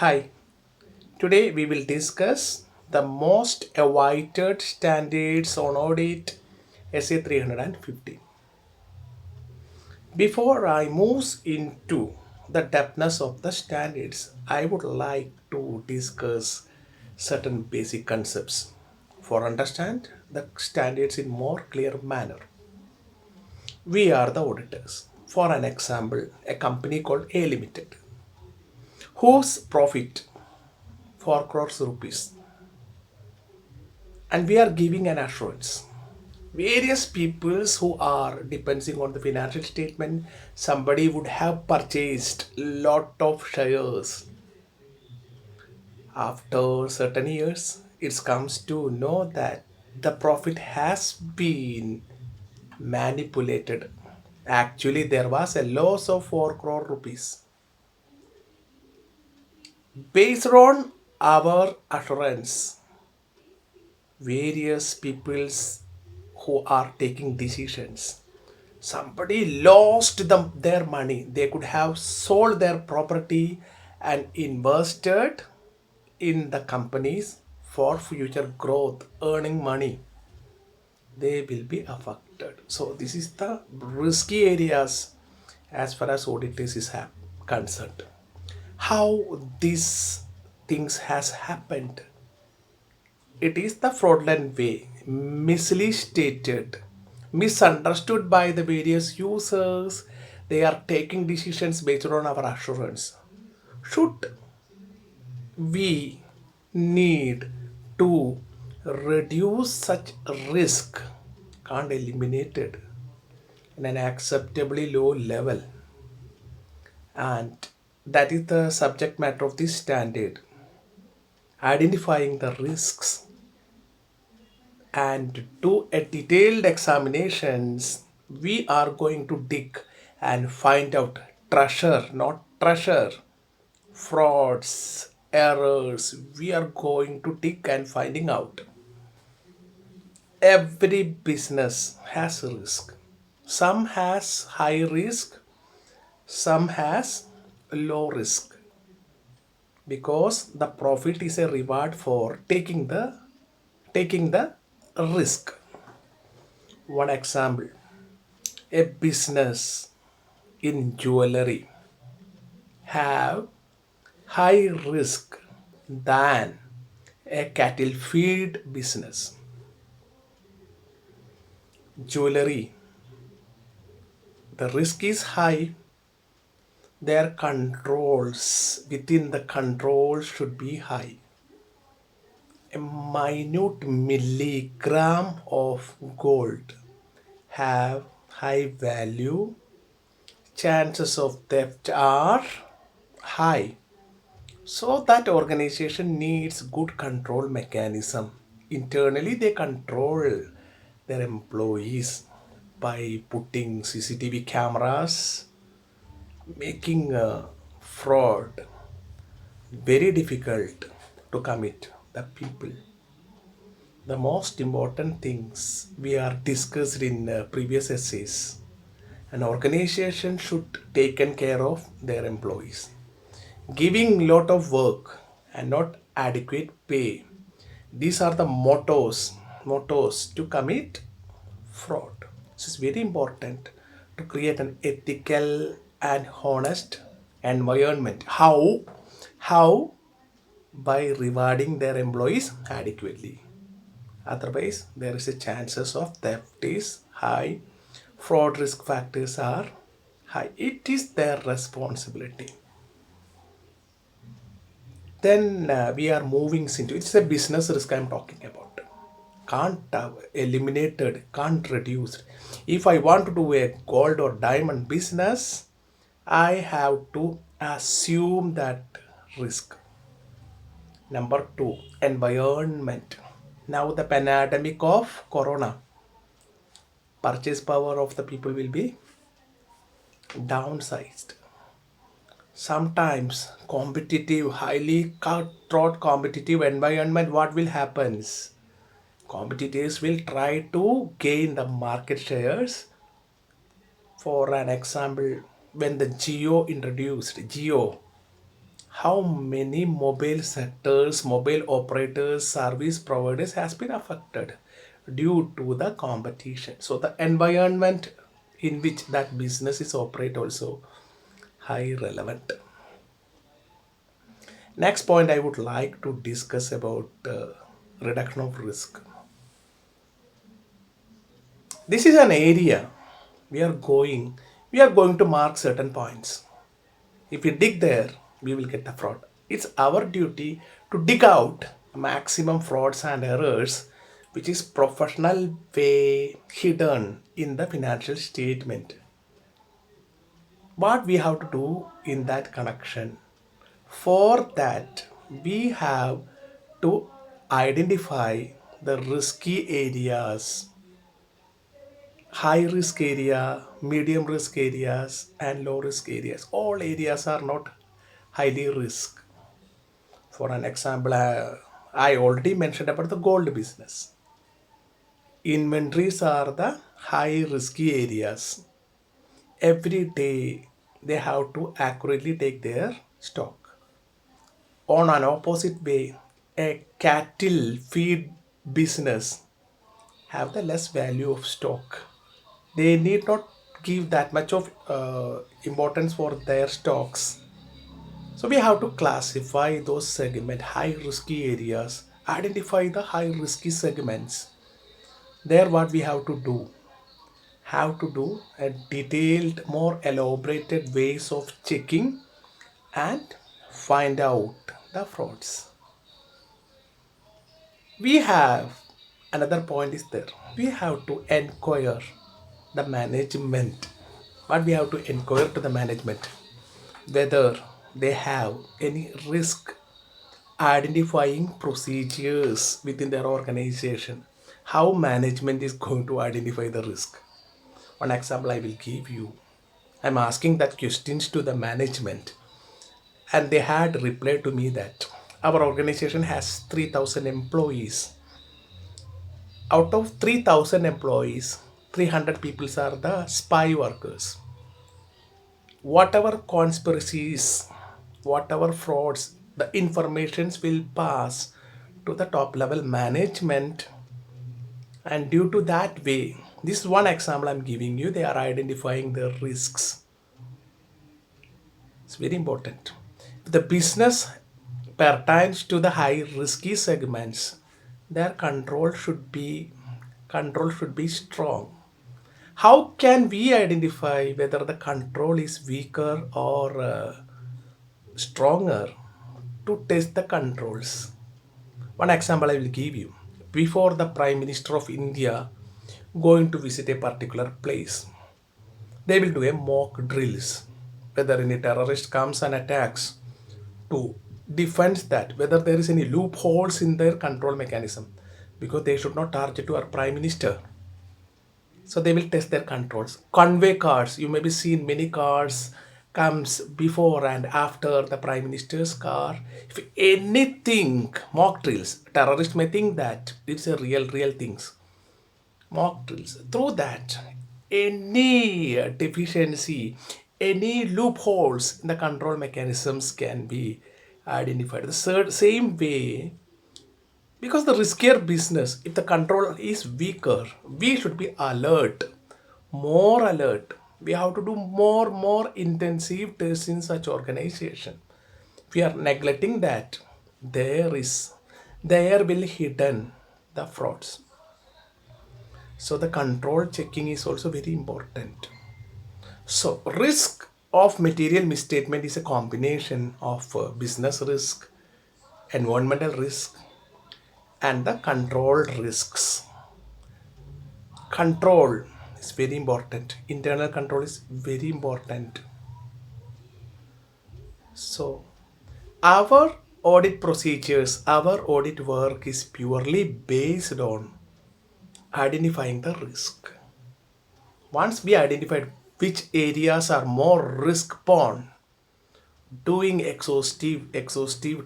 Hi, today we will discuss the most awaited standards on audit SA 315. Before I move into the depthness of the standards, I would like to discuss certain basic concepts for understand the standards in more clear manner. We are the auditors. For an example, a company called A Limited, whose profit 4 crores rupees, and we are giving an assurance. Various peoples who are depending on the financial statement, somebody would have purchased lot of shares. After certain years, it comes to know that the profit has been manipulated. Actually, there was a loss of 4 crore rupees. Based on our assurance, various peoples who are taking decisions, somebody lost their money. They could have sold their property and invested in the companies for future growth, earning money. They will be affected. So this is the risky areas as far as auditors is concerned. How these things has happened? It is the fraudulent way, misleading stated, misunderstood by the various users. They are taking decisions based on our assurance. Should we need to reduce such risk, can't eliminate it in an acceptably low level, and that is the subject matter of this standard, identifying the risks and do a detailed examinations. We are going to dig and find out treasure, not treasure, frauds, errors. We are going to dig and finding out. Every business has risk. Some has high risk, some has low risk, because the profit is a reward for taking the risk. One example, a business in jewelry have high risk than a cattle feed business. Jewelry, the risk is high. Their controls, within the control, should be high. A minute milligram of gold have high value, chances of theft are high. So that organization needs good control mechanism. Internally, they control their employees by putting CCTV cameras, making fraud very difficult to commit the people. The most important things we are discussed in previous essays. An organization should taken care of their employees, giving lot of work and not adequate pay. These are the mottos to commit fraud. This is very important to create an ethical and honest environment. How? By rewarding their employees adequately. Otherwise, there is a chances of theft is high, fraud risk factors are high. It is their responsibility. Then we are moving into, it's a business risk I'm talking about. Can't eliminated, can't reduced. If I want to do a gold or diamond business, I have to assume that risk. Number two, environment. Now the pandemic of corona, purchase power of the people will be downsized. Sometimes competitive, highly cutthroat competitive environment, what will happen? Competitors will try to gain the market shares. For an example, when the Geo introduced Geo, how many mobile sectors, mobile operators, service providers has been affected due to the competition. So the environment in which that business is operate also high relevant. Next point I would like to discuss about reduction of risk. This is an area we are going we are going to mark certain points. If we dig there, we will get the fraud. It's our duty to dig out maximum frauds and errors which is professional way hidden in the financial statement. What we have to do in that connection? For that, we have to identify the risky areas, high risk area, medium risk areas, and low risk areas. All areas are not highly risk. For an example, I already mentioned about the gold business. Inventories are the high risky areas. Every day they have to accurately take their stock. On an opposite way, a cattle feed business have the less value of stock. They need not give that much of importance for their stocks. So we have to classify those segment high risky areas, identify the high risky segments. There what we have to do a detailed, more elaborated ways of checking and find out the frauds. We have another point is there. We have to inquire the management. What we have to inquire to the management whether they have any risk identifying procedures within their organization. How management is going to identify the risk. One example I will give you. I'm asking that questions to the management, and they had replied to me that our organization has 3,000 employees. Out of 3,000 employees, 300 people are the spy workers. Whatever conspiracies, whatever frauds, the informations will pass to the top level management, and due to that way, this is one example I'm giving you, they are identifying the risks. It's very important. If the business pertains to the high risky segments, their control should be strong. How can we identify whether the control is weaker or stronger to test the controls? One example I will give you. Before the Prime Minister of India going to visit a particular place, they will do a mock drills. Whether any terrorist comes and attacks, to defend that, whether there is any loopholes in their control mechanism, because they should not target to our Prime Minister. So they will test their controls. Conway cars, you may be seen many cars comes before and after the Prime Minister's car. If anything, mock drills, terrorists may think that it's a real things. Mock drills. Through that, any deficiency, any loopholes in the control mechanisms can be identified. The same way, because the riskier business, if the control is weaker, we should be alert, more alert. We have to do more intensive tests in such organization. If we are neglecting that, there will hidden the frauds. So the control checking is also very important. So risk of material misstatement is a combination of business risk, environmental risk, and the control risks. Control is very important. Internal control is very important. So our audit procedures, our audit work is purely based on identifying the risk. Once we identified which areas are more risk prone, doing exhaustive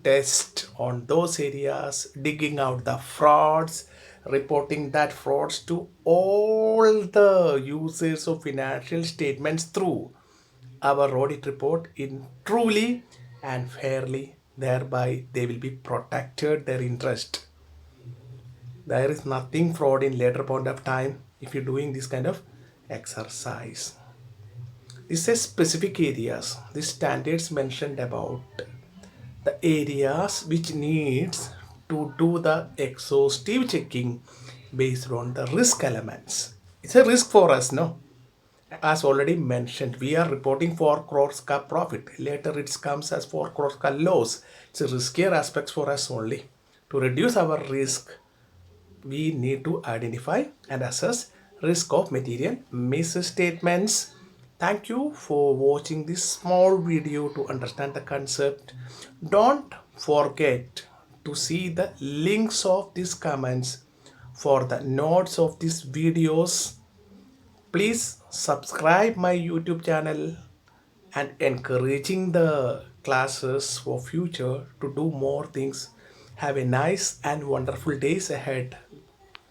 test on those areas, digging out the frauds, reporting that frauds to all the users of financial statements through our audit report in truly and fairly. Thereby, they will be protected their interest. There is nothing fraud in later point of time if you're doing this kind of exercise. This is specific areas. The standards mentioned about the areas which needs to do the exhaustive checking based on the risk elements. It's a risk for us, no? As already mentioned, we are reporting 4 crores ka profit. Later it comes as 4 crores ka loss. It's a riskier aspects for us only. To reduce our risk, we need to identify and assess risk of material misstatements. Thank you for watching this small video to understand the concept. Don't forget to see the links of these comments for the notes of these videos. Please subscribe my YouTube channel and encouraging the classes for future to do more things. Have a nice and wonderful days ahead.